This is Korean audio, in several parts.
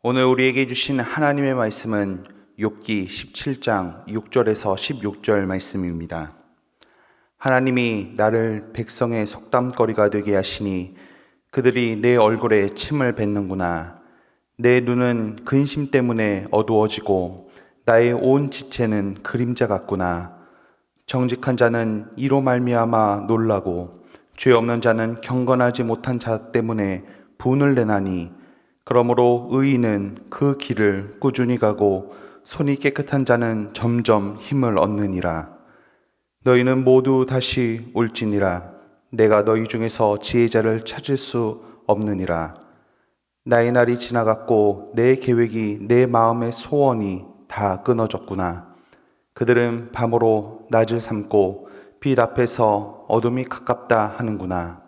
오늘 우리에게 주신 하나님의 말씀은 욥기 17장 6절에서 16절 말씀입니다. 하나님이 나를 백성의 속담거리가 되게 하시니 그들이 내 얼굴에 침을 뱉는구나. 내 눈은 근심 때문에 어두워지고 나의 온 지체는 그림자 같구나. 정직한 자는 이로 말미암아 놀라고 죄 없는 자는 경건하지 못한 자 때문에 분을 내나니 그러므로 의인은 그 길을 꾸준히 가고 손이 깨끗한 자는 점점 힘을 얻느니라. 너희는 모두 다시 올지니라. 내가 너희 중에서 지혜자를 찾을 수 없느니라. 나의 날이 지나갔고 내 계획이 내 마음의 소원이 다 끊어졌구나. 그들은 밤으로 낮을 삼고 빛 앞에서 어둠이 가깝다 하는구나.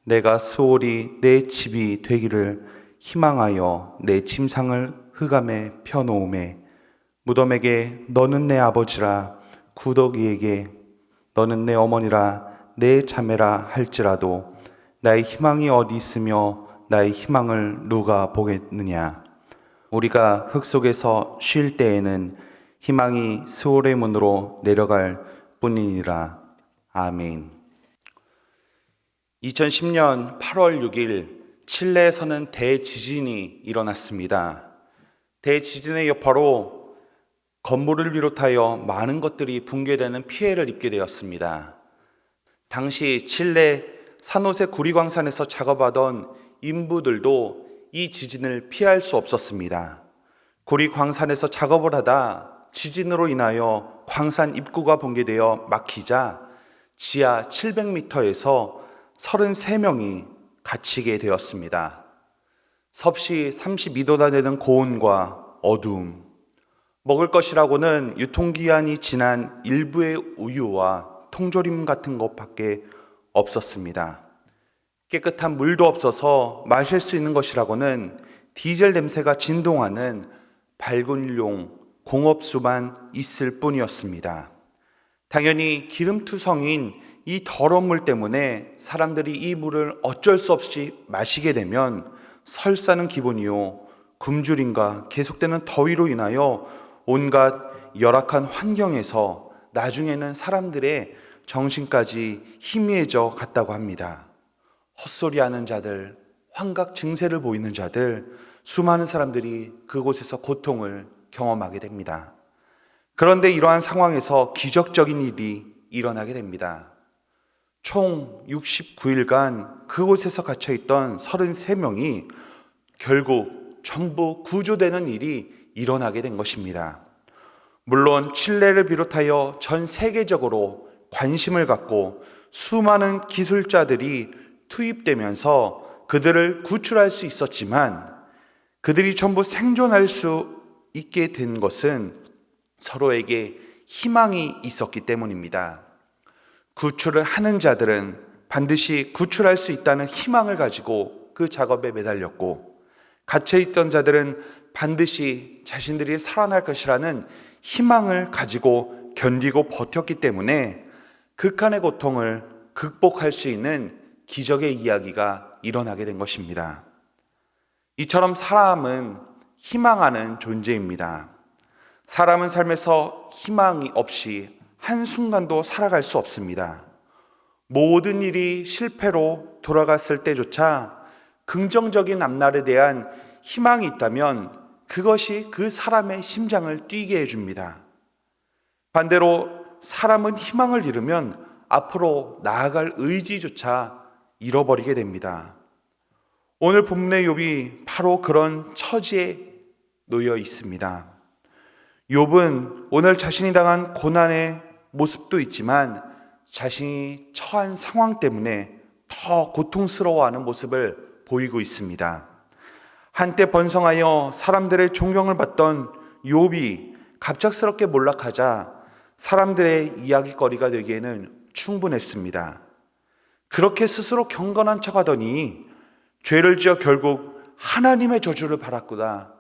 내가 수월이 내 집이 되기를 희망하여 내 침상을 흑암에 펴놓음에 무덤에게 너는 내 아버지라 구더기에게 너는 내 어머니라 내 자매라 할지라도 나의 희망이 어디 있으며 나의 희망을 누가 보겠느냐. 우리가 흙 속에서 쉴 때에는 희망이 스올의 문으로 내려갈 뿐이니라. 아멘. 2010년 8월 6일 칠레에서는 대지진이 일어났습니다. 대지진의 여파로 건물을 비롯하여 많은 것들이 붕괴되는 피해를 입게 되었습니다. 당시 칠레 산호세 구리광산에서 작업하던 인부들도 이 지진을 피할 수 없었습니다. 구리광산에서 작업을 하다 지진으로 인하여 광산 입구가 붕괴되어 막히자 지하 700m에서 33명이 갇히게 되었습니다. 섭씨 32도나 되는 고온과 어두움, 먹을 것이라고는 유통기한이 지난 일부의 우유와 통조림 같은 것밖에 없었습니다. 깨끗한 물도 없어서 마실 수 있는 것이라고는 디젤 냄새가 진동하는 밝은용 공업수만 있을 뿐이었습니다. 당연히 기름투성인 이 더러운 물 때문에 사람들이 이 물을 어쩔 수 없이 마시게 되면 설사는 기본이요 굶주림과 계속되는 더위로 인하여 온갖 열악한 환경에서 나중에는 사람들의 정신까지 희미해져 갔다고 합니다. 헛소리하는 자들, 환각 증세를 보이는 자들, 수많은 사람들이 그곳에서 고통을 경험하게 됩니다. 그런데 이러한 상황에서 기적적인 일이 일어나게 됩니다. 총 69일간 그곳에서 갇혀있던 33명이 결국 전부 구조되는 일이 일어나게 된 것입니다. 물론 칠레를 비롯하여 전 세계적으로 관심을 갖고 수많은 기술자들이 투입되면서 그들을 구출할 수 있었지만 그들이 전부 생존할 수 있게 된 것은 서로에게 희망이 있었기 때문입니다. 구출을 하는 자들은 반드시 구출할 수 있다는 희망을 가지고 그 작업에 매달렸고 갇혀있던 자들은 반드시 자신들이 살아날 것이라는 희망을 가지고 견디고 버텼기 때문에 극한의 고통을 극복할 수 있는 기적의 이야기가 일어나게 된 것입니다. 이처럼 사람은 희망하는 존재입니다. 사람은 삶에서 희망이 없이 한순간도 살아갈 수 없습니다. 모든 일이 실패로 돌아갔을 때조차 긍정적인 앞날에 대한 희망이 있다면 그것이 그 사람의 심장을 뛰게 해줍니다. 반대로 사람은 희망을 잃으면 앞으로 나아갈 의지조차 잃어버리게 됩니다. 오늘 본문의 욥이 바로 그런 처지에 놓여 있습니다. 욥은 오늘 자신이 당한 고난의 모습도 있지만 자신이 처한 상황 때문에 더 고통스러워하는 모습을 보이고 있습니다. 한때 번성하여 사람들의 존경을 받던 욥이 갑작스럽게 몰락하자 사람들의 이야기거리가 되기에는 충분했습니다. 그렇게 스스로 경건한 척하더니 죄를 지어 결국 하나님의 저주를 받았구나.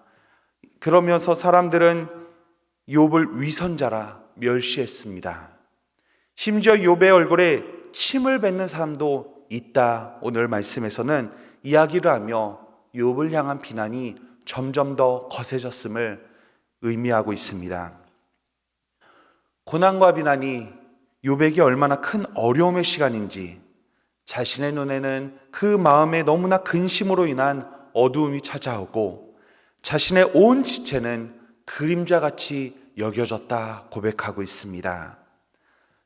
그러면서 사람들은 욥을 위선자라 멸시했습니다. 심지어 욥의 얼굴에 침을 뱉는 사람도 있다. 오늘 말씀에서는 이야기를 하며 욥을 향한 비난이 점점 더 거세졌음을 의미하고 있습니다. 고난과 비난이 욥에게 얼마나 큰 어려움의 시간인지, 자신의 눈에는 그 마음에 너무나 근심으로 인한 어두움이 찾아오고 자신의 온 지체는 그림자같이 여겨졌다 고백하고 있습니다.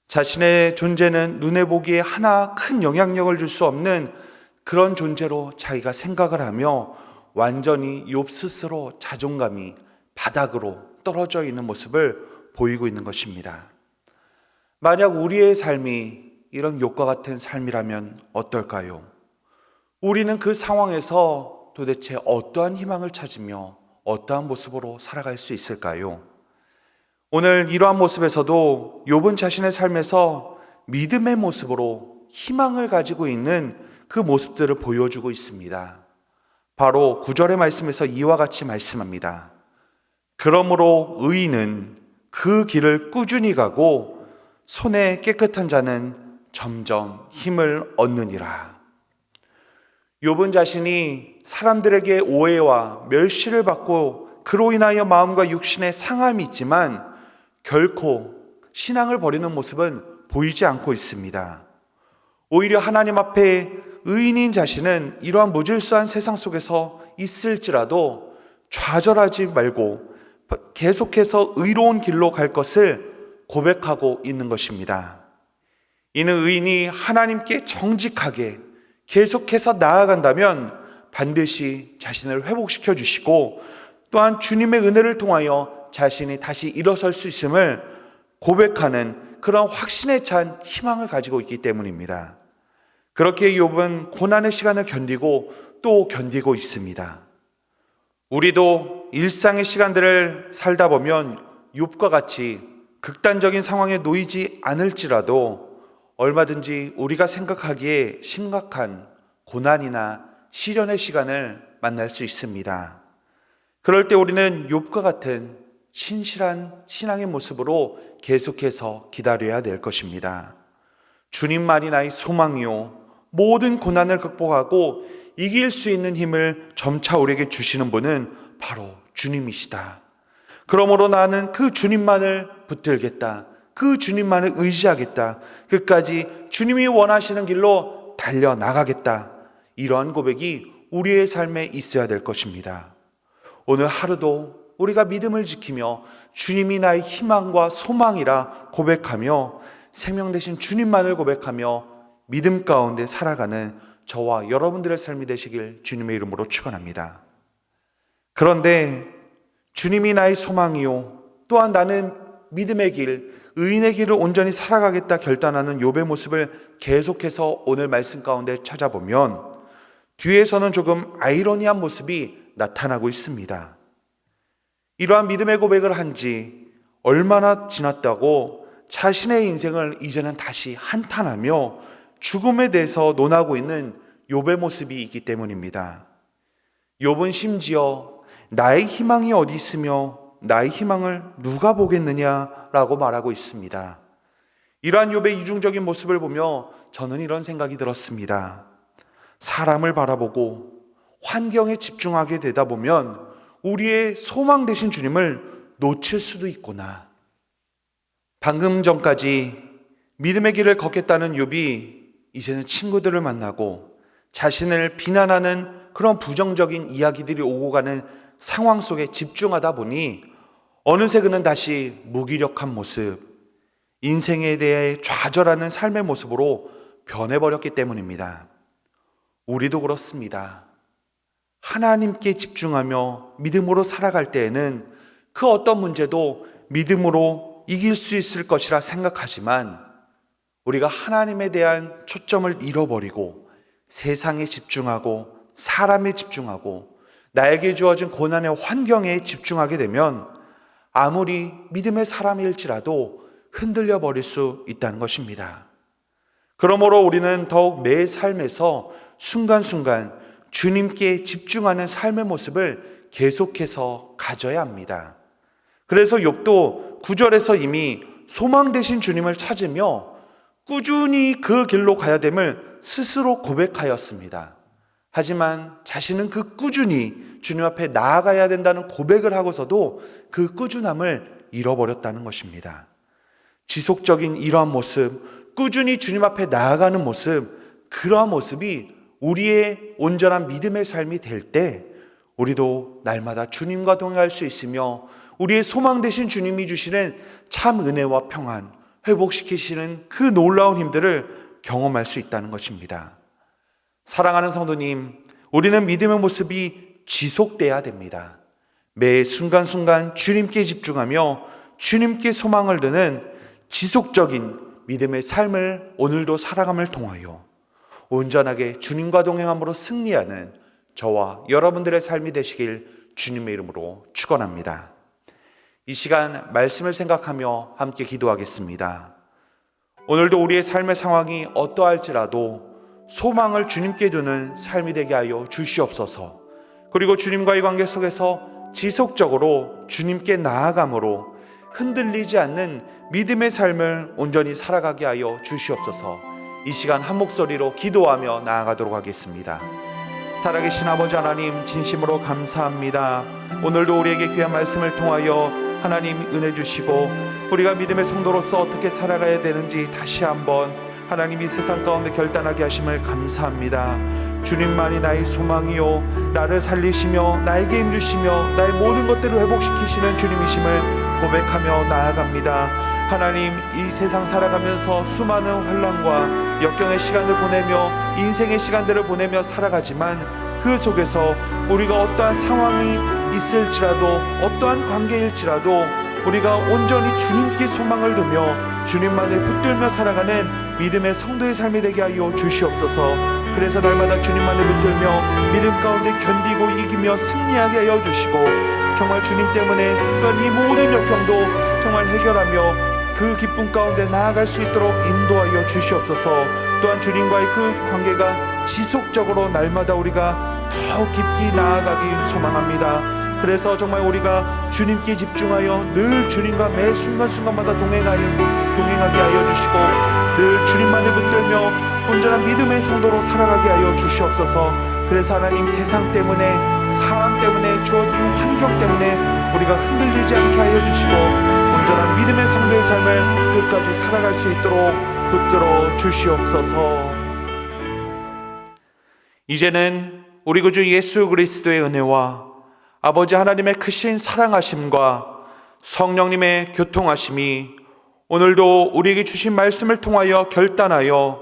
자신의 존재는 눈에 보기에 하나 큰 영향력을 줄 수 없는 그런 존재로 자기가 생각을 하며 완전히 욥 스스로 자존감이 바닥으로 떨어져 있는 모습을 보이고 있는 것입니다. 만약 우리의 삶이 이런 욥과 같은 삶이라면 어떨까요? 우리는 그 상황에서 도대체 어떠한 희망을 찾으며 어떠한 모습으로 살아갈 수 있을까요? 오늘 이러한 모습에서도 욥은 자신의 삶에서 믿음의 모습으로 희망을 가지고 있는 그 모습들을 보여주고 있습니다. 바로 9절의 말씀에서 이와 같이 말씀합니다. 그러므로 의인은 그 길을 꾸준히 가고 손에 깨끗한 자는 점점 힘을 얻느니라. 욥은 자신이 사람들에게 오해와 멸시를 받고 그로 인하여 마음과 육신의 상함이 있지만 결코 신앙을 버리는 모습은 보이지 않고 있습니다. 오히려 하나님 앞에 의인인 자신은 이러한 무질서한 세상 속에서 있을지라도 좌절하지 말고 계속해서 의로운 길로 갈 것을 고백하고 있는 것입니다. 이는 의인이 하나님께 정직하게 계속해서 나아간다면 반드시 자신을 회복시켜 주시고 또한 주님의 은혜를 통하여 자신이 다시 일어설 수 있음을 고백하는 그런 확신에 찬 희망을 가지고 있기 때문입니다. 그렇게 욥은 고난의 시간을 견디고 또 견디고 있습니다. 우리도 일상의 시간들을 살다 보면 욥과 같이 극단적인 상황에 놓이지 않을지라도 얼마든지 우리가 생각하기에 심각한 고난이나 시련의 시간을 만날 수 있습니다. 그럴 때 우리는 욥과 같은 신실한 신앙의 모습으로 계속해서 기다려야 될 것입니다. 주님만이 나의 소망이요 모든 고난을 극복하고 이길 수 있는 힘을 점차 우리에게 주시는 분은 바로 주님이시다. 그러므로 나는 그 주님만을 붙들겠다. 그 주님만을 의지하겠다. 끝까지 주님이 원하시는 길로 달려나가겠다. 이러한 고백이 우리의 삶에 있어야 될 것입니다. 오늘 하루도 우리가 믿음을 지키며 주님이 나의 희망과 소망이라 고백하며 생명 되신 주님만을 고백하며 믿음 가운데 살아가는 저와 여러분들의 삶이 되시길 주님의 이름으로 축원합니다. 그런데 주님이 나의 소망이요 또한 나는 믿음의 길, 의인의 길을 온전히 살아가겠다 결단하는 욥의 모습을 계속해서 오늘 말씀 가운데 찾아보면 뒤에서는 조금 아이러니한 모습이 나타나고 있습니다. 이러한 믿음의 고백을 한 지 얼마나 지났다고 자신의 인생을 이제는 다시 한탄하며 죽음에 대해서 논하고 있는 욥의 모습이 있기 때문입니다. 욥은 심지어 나의 희망이 어디 있으며 나의 희망을 누가 보겠느냐라고 말하고 있습니다. 이러한 욥의 이중적인 모습을 보며 저는 이런 생각이 들었습니다. 사람을 바라보고 환경에 집중하게 되다 보면 우리의 소망 되신 주님을 놓칠 수도 있구나. 방금 전까지 믿음의 길을 걷겠다는 욥이 이제는 친구들을 만나고 자신을 비난하는 그런 부정적인 이야기들이 오고 가는 상황 속에 집중하다 보니 어느새 그는 다시 무기력한 모습, 인생에 대해 좌절하는 삶의 모습으로 변해버렸기 때문입니다. 우리도 그렇습니다. 하나님께 집중하며 믿음으로 살아갈 때에는 그 어떤 문제도 믿음으로 이길 수 있을 것이라 생각하지만 우리가 하나님에 대한 초점을 잃어버리고 세상에 집중하고 사람에 집중하고 나에게 주어진 고난의 환경에 집중하게 되면 아무리 믿음의 사람일지라도 흔들려 버릴 수 있다는 것입니다. 그러므로 우리는 더욱 매 삶에서 순간순간 주님께 집중하는 삶의 모습을 계속해서 가져야 합니다. 그래서 욥도 9절에서 이미 소망 되신 주님을 찾으며 꾸준히 그 길로 가야 됨을 스스로 고백하였습니다. 하지만 자신은 그 꾸준히 주님 앞에 나아가야 된다는 고백을 하고서도 그 꾸준함을 잃어버렸다는 것입니다. 지속적인 이러한 모습, 꾸준히 주님 앞에 나아가는 모습, 그러한 모습이 우리의 온전한 믿음의 삶이 될 때 우리도 날마다 주님과 동행할 수 있으며 우리의 소망 되신 주님이 주시는 참 은혜와 평안, 회복시키시는 그 놀라운 힘들을 경험할 수 있다는 것입니다. 사랑하는 성도님, 우리는 믿음의 모습이 지속돼야 됩니다. 매 순간순간 주님께 집중하며 주님께 소망을 두는 지속적인 믿음의 삶을 오늘도 살아감을 통하여 온전하게 주님과 동행함으로 승리하는 저와 여러분들의 삶이 되시길 주님의 이름으로 축원합니다. 이 시간 말씀을 생각하며 함께 기도하겠습니다. 오늘도 우리의 삶의 상황이 어떠할지라도 소망을 주님께 두는 삶이 되게 하여 주시옵소서. 그리고 주님과의 관계 속에서 지속적으로 주님께 나아감으로 흔들리지 않는 믿음의 삶을 온전히 살아가게 하여 주시옵소서. 이 시간 한 목소리로 기도하며 나아가도록 하겠습니다. 살아계신 아버지 하나님, 진심으로 감사합니다. 오늘도 우리에게 귀한 말씀을 통하여 하나님 은혜 주시고 우리가 믿음의 성도로서 어떻게 살아가야 되는지 다시 한번 하나님이 세상 가운데 결단하게 하심을 감사합니다. 주님만이 나의 소망이요 나를 살리시며 나에게 힘주시며 나의 모든 것들을 회복시키시는 주님이심을 고백하며 나아갑니다. 하나님, 이 세상 살아가면서 수많은 환난과 역경의 시간을 보내며 인생의 시간들을 보내며 살아가지만 그 속에서 우리가 어떠한 상황이 있을지라도 어떠한 관계일지라도 우리가 온전히 주님께 소망을 두며 주님만을 붙들며 살아가는 믿음의 성도의 삶이 되게 하여 주시옵소서. 그래서 날마다 주님만을 붙들며 믿음 가운데 견디고 이기며 승리하게 하여 주시고 정말 주님 때문에 또한 이 모든 역경도 정말 해결하며 그 기쁨 가운데 나아갈 수 있도록 인도하여 주시옵소서. 또한 주님과의 그 관계가 지속적으로 날마다 우리가 더 깊이 나아가기 소망합니다. 그래서 정말 우리가 주님께 집중하여 늘 주님과 매 순간순간마다 동행하게 하여 주시고 늘 주님만을 붙들며 온전한 믿음의 성도로 살아가게 하여 주시옵소서. 그래서 하나님, 세상 때문에 사람 때문에 주어진 환경 때문에 우리가 흔들리지 않게 하여 주시고 온전한 믿음의 성도의 삶을 끝까지 살아갈 수 있도록 붙들어 주시옵소서. 이제는 우리 구주 예수 그리스도의 은혜와 아버지 하나님의 크신 사랑하심과 성령님의 교통하심이 오늘도 우리에게 주신 말씀을 통하여 결단하여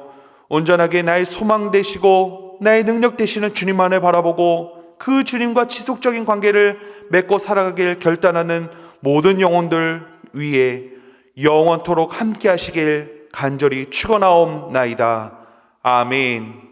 온전하게 나의 소망 되시고 나의 능력 되시는 주님만을 바라보고 그 주님과 지속적인 관계를 맺고 살아가길 결단하는 모든 영혼들 위에 영원토록 함께 하시길 간절히 축원하옵나이다. 아멘.